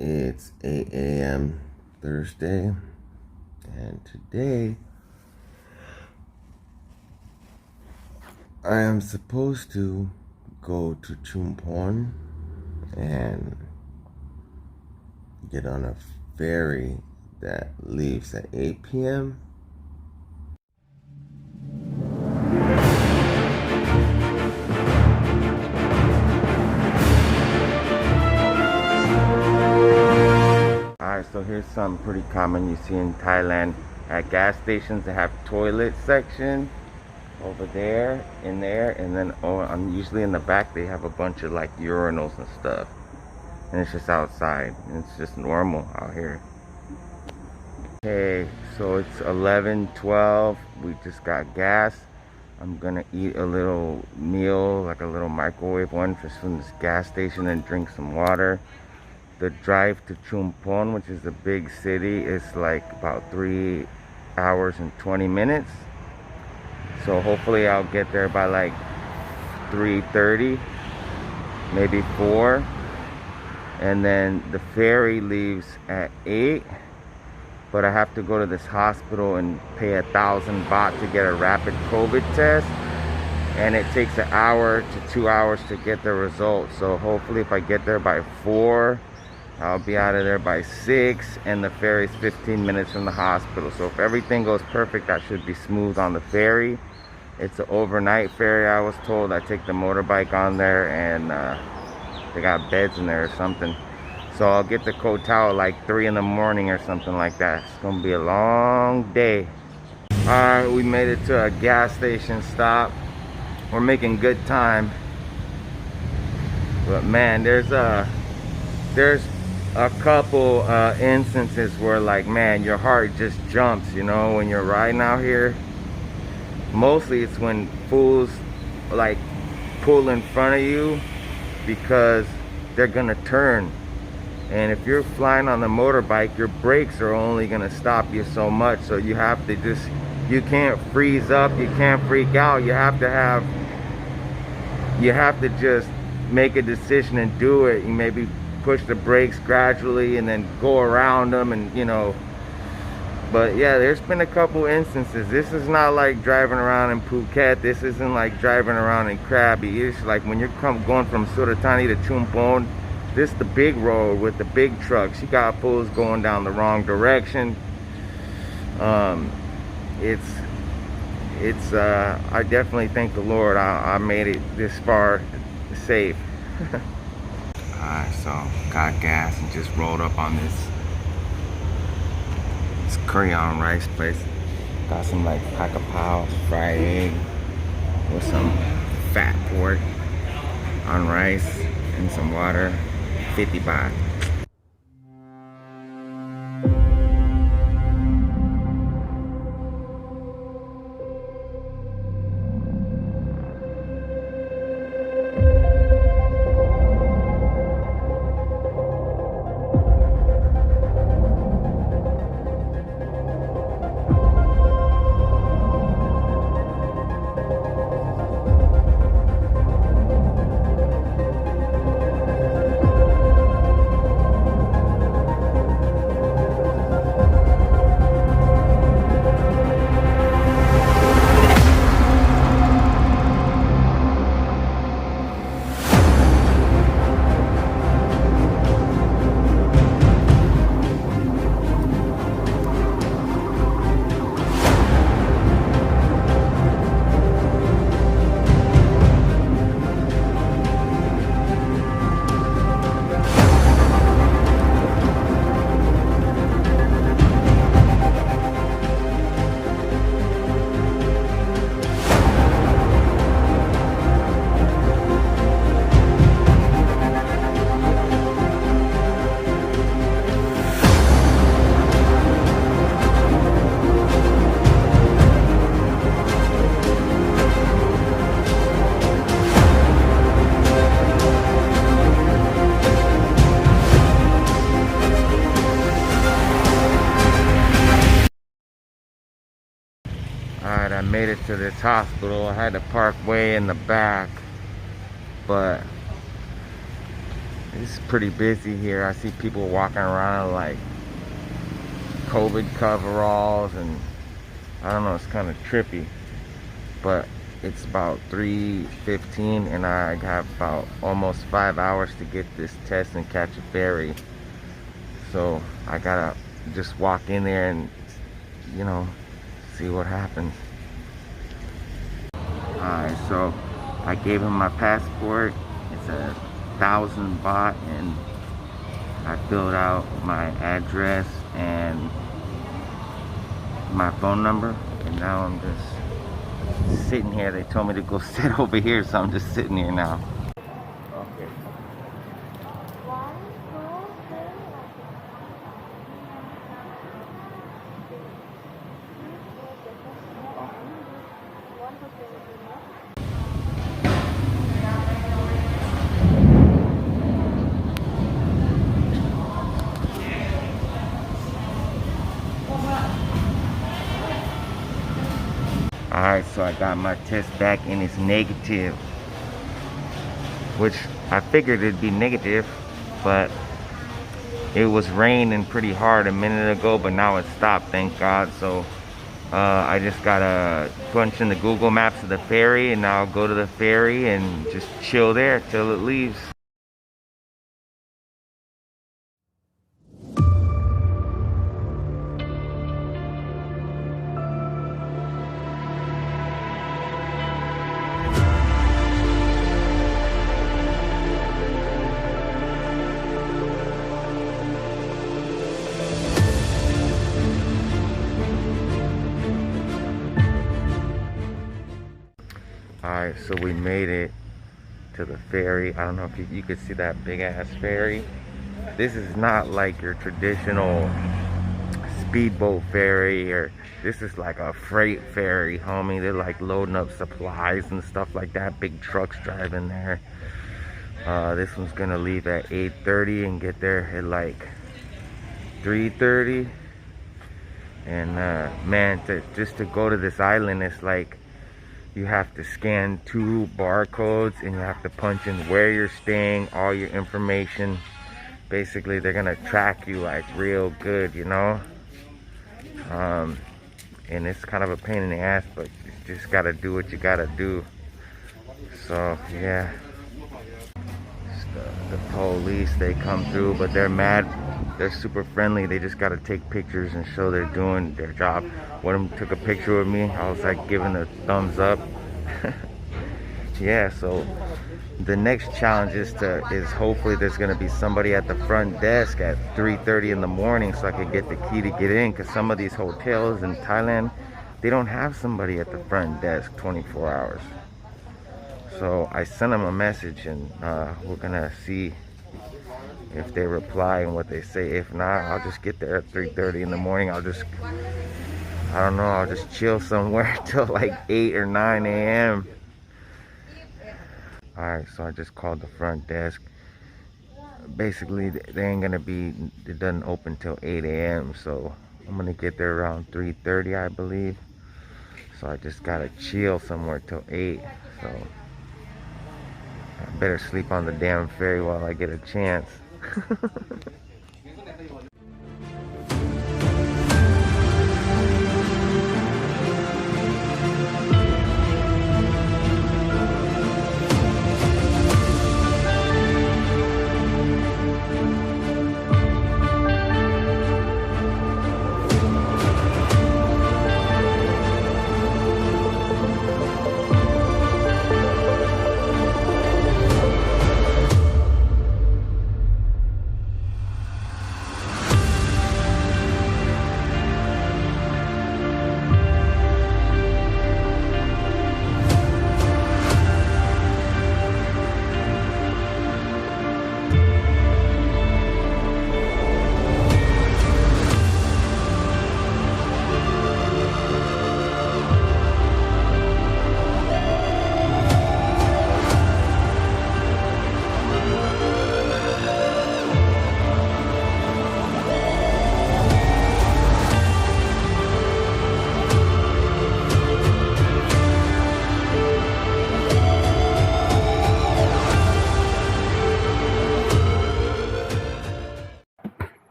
It's 8 a.m. Thursday, and today I am supposed to go to Chumpon and get on a ferry that leaves at 8 p.m. Alright, so here's something pretty common you see in Thailand. At gas stations, they have toilet section over there, in there, and then usually in the back they have a bunch of like urinals and stuff. And it's just outside. It's just normal out here. Okay, so it's 11:12. We just got gas. I'm gonna eat a little meal, like a little microwave one, just from this gas station, and drink some water. The drive to Chumpon, which is a big city, is like about 3 hours and 20 minutes. So hopefully I'll get there by like 3:30, maybe 4. And then the ferry leaves at 8. But I have to go to this hospital and pay 1,000 baht to get a rapid COVID test. And it takes an hour to 2 hours to get the results. So hopefully if I get there by 4, I'll be out of there by 6, and the ferry's 15 minutes from the hospital. So if everything goes perfect, I should be smooth on the ferry. It's an overnight ferry, I was told. I take the motorbike on there, and they got beds in there or something. So I'll get the Koh Tao like 3 in the morning or something like that. It's gonna be a long day. Alright, we made it to a gas station stop. We're making good time. But man, there's a couple instances where, like, man, your heart just jumps, you know, when you're riding out here. Mostly it's when fools like pull in front of you because they're gonna turn. And if you're flying on the motorbike, your brakes are only gonna stop you so much. So you have to you can't freeze up, you can't freak out. You have to just make a decision and do it. You maybe push the brakes gradually and then go around them, and you know. But yeah, there's been a couple instances. This is not like driving around in Phuket. This isn't like driving around in Krabi. It's like when you're going from Surat, Thani to Chumpon. This is the big road with the big trucks. You got fools going down the wrong direction. I definitely thank the Lord I made it this far safe. Alright, so got gas and just rolled up on this curry on rice place. Got some like pack-a-pow, fried egg with some fat pork on rice and some water. 50 baht. Alright, I made it to this hospital. I had to park way in the back, but It's pretty busy here. I see people walking around in like COVID coveralls, and I don't know, it's kind of trippy. But it's about 3:15 and I have about almost 5 hours to get this test and catch a ferry. So I gotta just walk in there and, you know, see what happens. Alright, so I gave him my passport. It's 1,000 baht, and I filled out my address and my phone number, and now I'm just sitting here. They told me to go sit over here, so I'm just sitting here now. Okay. Alright, so I got my test back and it's negative, which I figured it'd be negative, but it was raining pretty hard a minute ago, but now it stopped, thank God. So I just gotta punch in the Google Maps of the ferry, and I'll go to the ferry and just chill there till it leaves. Alright, so we made it to the ferry. I don't know if you could see that big ass ferry. This is not like your traditional speedboat ferry, or this is like a freight ferry, homie. They're like loading up supplies and stuff like that. Big trucks driving there. This one's gonna leave at 8:30 and get there at like 3:30. And man, just to go to this island, it's like you have to scan 2 barcodes, and you have to punch in where you're staying, all your information. Basically, they're gonna track you like real good, you know. And it's kind of a pain in the ass, but you just gotta do what you gotta do. So yeah, the police, they come through, but they're mad. They're super friendly. They just gotta take pictures and show they're doing their job. One of them took a picture with me. I was like giving a thumbs up. Yeah, so the next challenge is hopefully there's gonna be somebody at the front desk at 3:30 in the morning, so I could get the key to get in, because some of these hotels in Thailand, they don't have somebody at the front desk 24 hours. So I sent them a message, and we're gonna see if they reply and what they say. If not, I'll just get there at 3:30 in the morning. I don't know, I'll just chill somewhere till like 8 or 9 a.m. Alright, so I just called the front desk. Basically, they ain't gonna be, it doesn't open till 8 a.m. So I'm gonna get there around 3:30, I believe. So I just gotta chill somewhere till 8. So I better sleep on the damn ferry while I get a chance.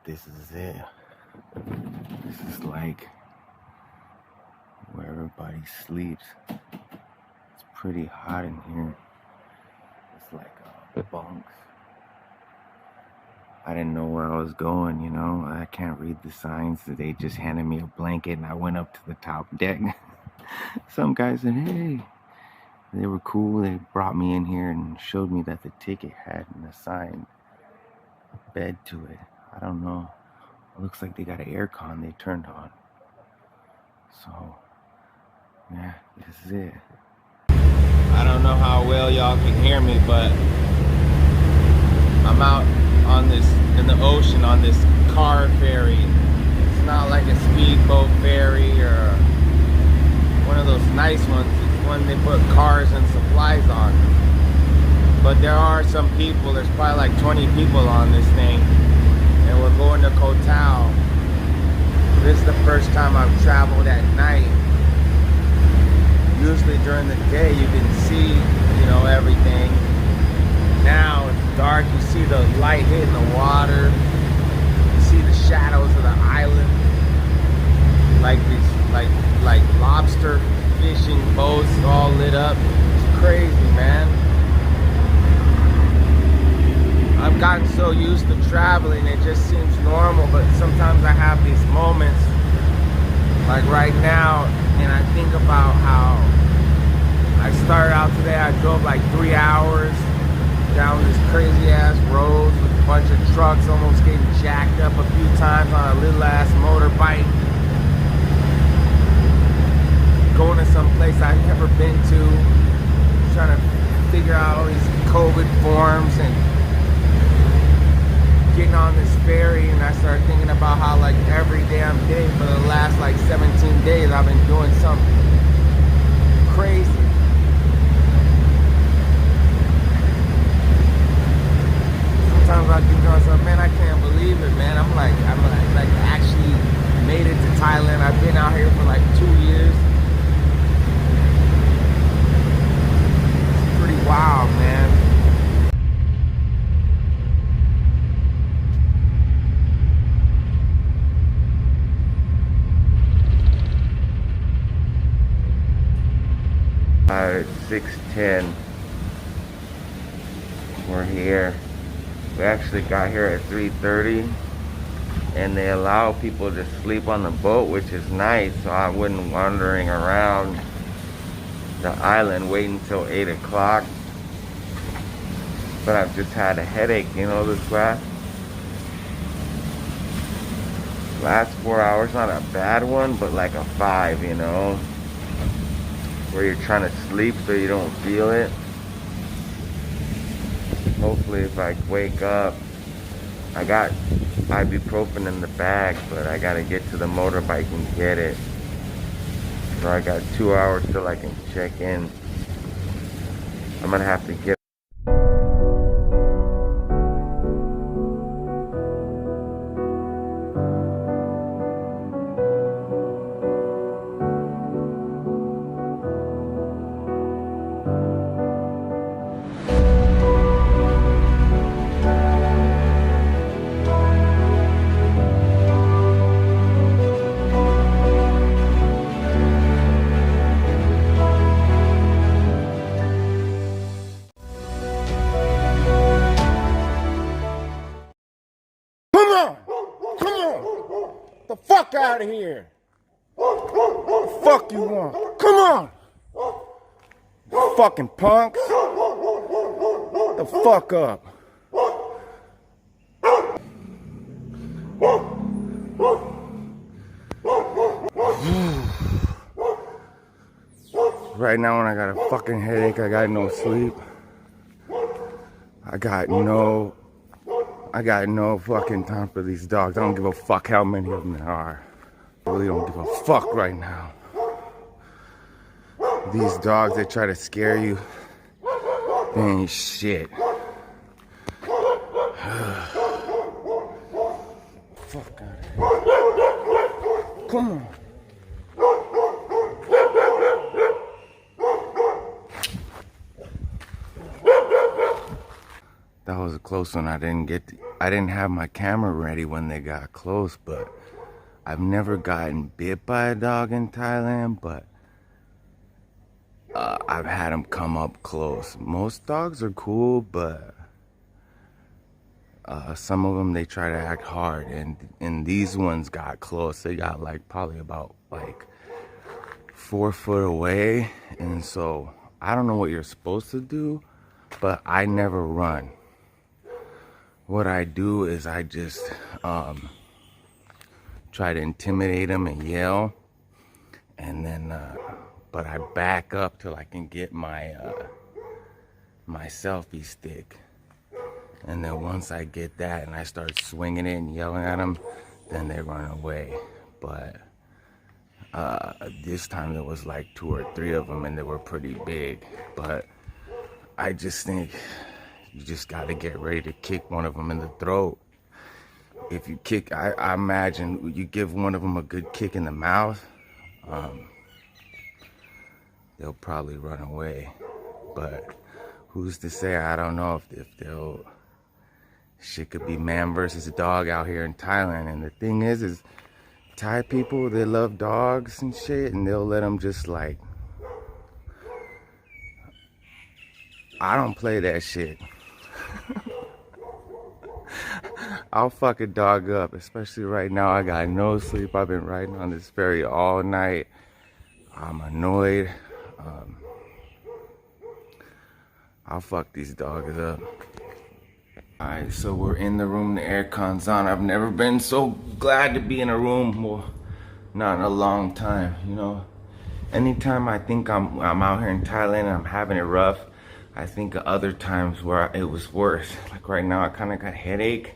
this is it. This is like where everybody sleeps. It's pretty hot in here. It's like bunks. I didn't know where I was going, you know. I can't read the signs. So they just handed me a blanket and I went up to the top deck. Some guy said, hey. They were cool. They brought me in here and showed me that the ticket had an assigned bed to it. I don't know. It looks like they got an aircon they turned on. So, yeah, this is it. I don't know how well y'all can hear me, but I'm out on this, in the ocean on this car ferry. It's not like a speedboat ferry or one of those nice ones. It's one they put cars and supplies on. But there are some people, there's probably like 20 people on this thing. And we're going to Koh Tao. This is the first time I've traveled at night. Usually during the day you can see, you know, everything. Now it's dark, you see the light hitting the water. You see the shadows of the island. Like these, like lobster fishing boats all lit up. It's crazy, man. I've gotten so used to traveling, it just seems normal, but sometimes I have these moments, like right now, and I think about how I started out today. I drove like 3 hours down this crazy ass road with a bunch of trucks, almost getting jacked up a few times on a little ass motorbike. Going to some place I've never been to, trying to figure out all these COVID forms and getting on this ferry. And I started thinking about how like every damn day for the last like 17 days I've been doing something crazy. Sometimes I think to myself, man, I can't believe it, man. I'm like actually made it to Thailand. I've been out here for like 2 years. It's pretty wild, man. It's 6:10. We're here. We actually got here at 3:30, and they allow people to sleep on the boat, which is nice, so I wasn't wandering around the island waiting until 8 o'clock. But I've just had a headache, you know, this last 4 hours. Not a bad one, but like a 5, you know, where you're trying to sleep so you don't feel it. Hopefully if I wake up, I got ibuprofen in the bag, but I gotta get to the motorbike and get it. So I got 2 hours till I can check in. I'm gonna have to get the fuck out of here. What the fuck you want? Come on. You fucking punks. The fuck up. Right now when I got a fucking headache, I got no sleep. I got no fucking time for these dogs. I don't give a fuck how many of them there are. I really don't give a fuck right now. These dogs, they try to scare you. They ain't shit. Fuck out of here. Come on. That was a close one. I didn't get I didn't have my camera ready when they got close, but I've never gotten bit by a dog in Thailand, but I've had them come up close. Most dogs are cool, but some of them, they try to act hard, and these ones got close. They got like probably about like 4 foot away, and so I don't know what you're supposed to do, but I never run. What I do is I just try to intimidate them and yell, and then but I back up till I can get my my selfie stick. And then once I get that and I start swinging it and yelling at them, then they run away. But this time there was like 2 or 3 of them, and they were pretty big. But I just think you just got to get ready to kick one of them in the throat. If you kick, I imagine you give one of them a good kick in the mouth, they'll probably run away. But who's to say? I don't know if they'll... Shit could be man versus dog out here in Thailand. And the thing is Thai people, they love dogs and shit, and they'll let them just like... I don't play that shit. I'll fuck a dog up, especially right now. I got no sleep. I've been riding on this ferry all night. I'm annoyed. I'll fuck these dogs up. Alright, so we're in the room, the aircon's on. I've never been so glad to be in a room, well, not in a long time, you know. Anytime I think I'm out here in Thailand and I'm having it rough, I think of other times where it was worse. Like right now, I kind of got a headache,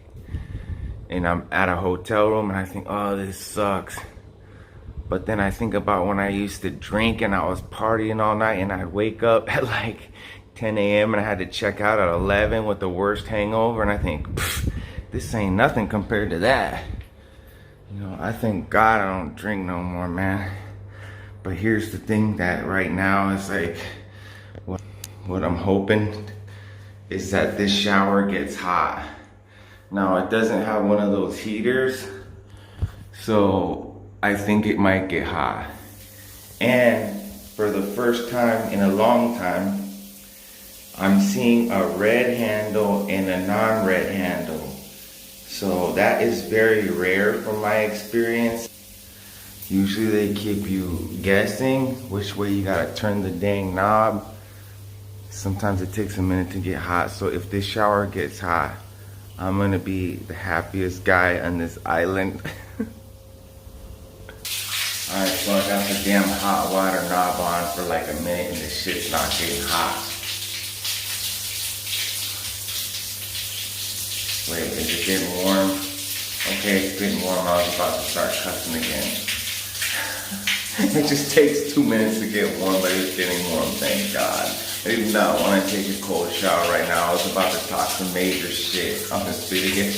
and I'm at a hotel room, and I think, oh, this sucks. But then I think about when I used to drink and I was partying all night, and I'd wake up at like 10 a.m. and I had to check out at 11 with the worst hangover, and I think, this ain't nothing compared to that. You know, I thank God I don't drink no more, man. But here's the thing that right now is like, what I'm hoping is that this shower gets hot. Now, it doesn't have one of those heaters, so I think it might get hot. And for the first time in a long time, I'm seeing a red handle and a non-red handle. So that is very rare from my experience. Usually they keep you guessing which way you gotta turn the dang knob. Sometimes it takes a minute to get hot. So if this shower gets hot, I'm gonna be the happiest guy on this island. Alright, so I got the damn hot water knob on for like a minute, and this shit's not getting hot. Wait, is it getting warm? Okay, it's getting warm. I was about to start cussing again. It just takes 2 minutes to get warm, but it's getting warm, thank God. I do not want to take a cold shower right now. I was about to talk some major shit on this video.